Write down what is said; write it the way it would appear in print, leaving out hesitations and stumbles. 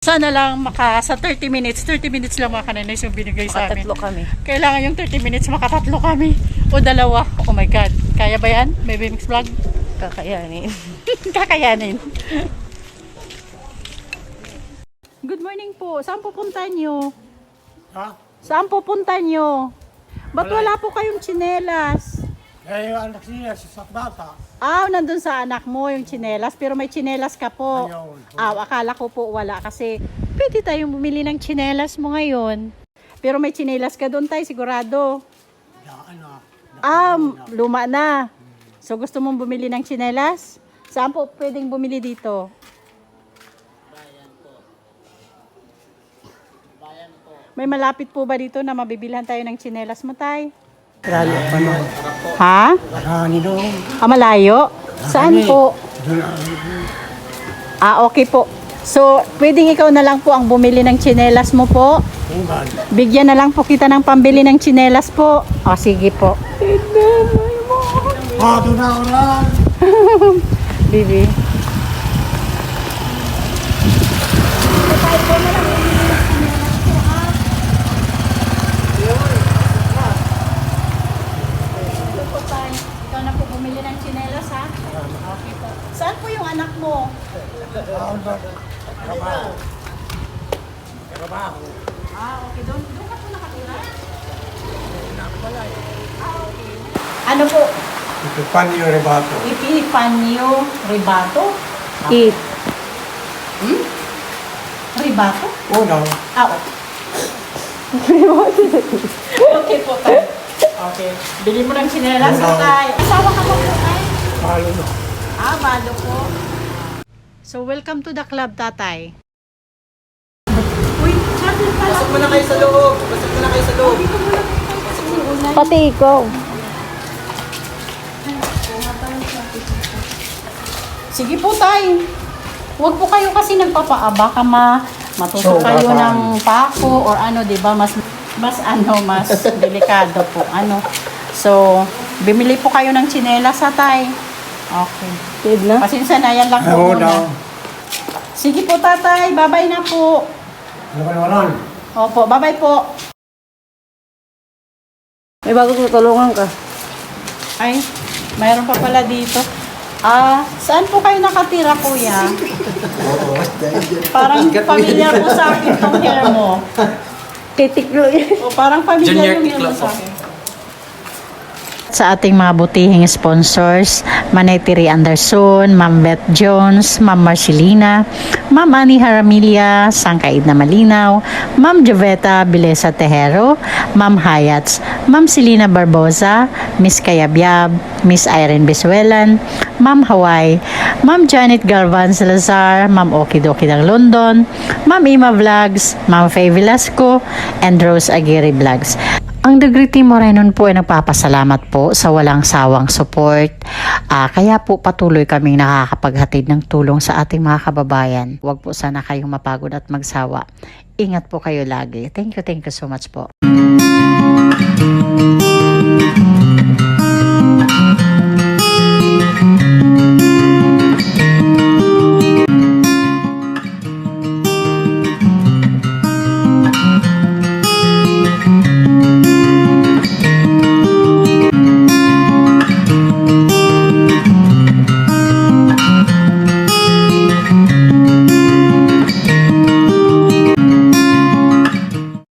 Sana lang sa 30 minutes lang mga kaninays yung binigay sa amin. Makatatlo kami. Kailangan yung 30 minutes makatatlo kami. O dalawa. Oh my God. Kaya ba yan? Baby Mix Vlog? Kakayanin. Kakayanin. Good morning po. Saan pupunta nyo? Ha? Saan pupunta nyo? Ba't wala po kayong tsinelas? Eh, yung anak niya, sa bata. Nandun sa anak mo yung tsinelas. Pero may tsinelas ka po. Ayun. Akala ko po wala. Kasi pwede tayong bumili ng tsinelas mo ngayon. Pero may tsinelas ka doon tayo, sigurado. Luma na. So gusto mong bumili ng tsinelas? Saan po pwedeng bumili dito? May malapit po ba dito na mabibilhan tayo ng tsinelas mo, tay? Lalo pa na. Ha? Marami doon. Malayo? Saan po? Okay po. So, pwedeng ikaw na lang po ang bumili ng tsinelas mo po. Tungan. Bigyan na lang po kita ng pambili ng tsinelas po. Sige po. Doon na oras. Bibi. Ikaw na po bumili ng tsinelas, ha? Okay po. Saan po yung anak mo? Trabaho. Trabaho. Okay. Doon ka po nakatira? Okay. Ano po? Ito pa niyo rebato. Epifanio Ribato? It. Ribato? Uno. Okay po tayo. Okay. Bili mo ng tsinelas sa tayo. Asawa ka po po tayo? Mahalo na. Balo po. So, welcome to the club, tatay. Uy, channel pala. Pasok mo na kayo sa loob. Pasok mo na kayo sa loob. Pati ikaw. Sige po, tay. Huwag po kayo kasi nagpapaaba ka matusok So, kayo baka- ng pako or ano, 'di ba? Mas delikado po. So, bimili po kayo ng tsinelas, ha, tay. Okay. Pwede na. Pasensya na, yan lang po Ayaw muna. daw. Sige po, tatay. Bye-bye na po. Ano ka naman? Opo, bye-bye po. May bago tutulungan ka. Ay, mayroon pa pala dito. Saan po kayo nakatira, kuya? Parang familiar po sa akin tong hair mo. Titiklo yan. O parang familiar Junior yung hair mo Tiklo sa po. akin. Sa ating mga butihing sponsors, Manay Tiri Anderson, Ma'am Beth Jones, Ma'am Marcelina, Ma'am Annie Haramilia, Sangkaid na Malinaw, Ma'am Joveta Bilesa Tejero, Ma'am Hayats, Ma'am Selina Barbosa, Miss Kayabyab, Miss Irene Bisuelan, Ma'am Hawaii, Ma'am Janet Galvan Salazar, Ma'am Okidoki ng London, Ma'am Ima Vlogs, Ma'am Faye Velasco, and Rose Aguirre Vlogs. Ang Degree Team Morenon po ay nagpapasalamat po sa walang sawang support. Kaya po patuloy kaming nakakapaghatid ng tulong sa ating mga kababayan. Huwag po sana kayong mapagod at magsawa. Ingat po kayo lagi. Thank you so much po.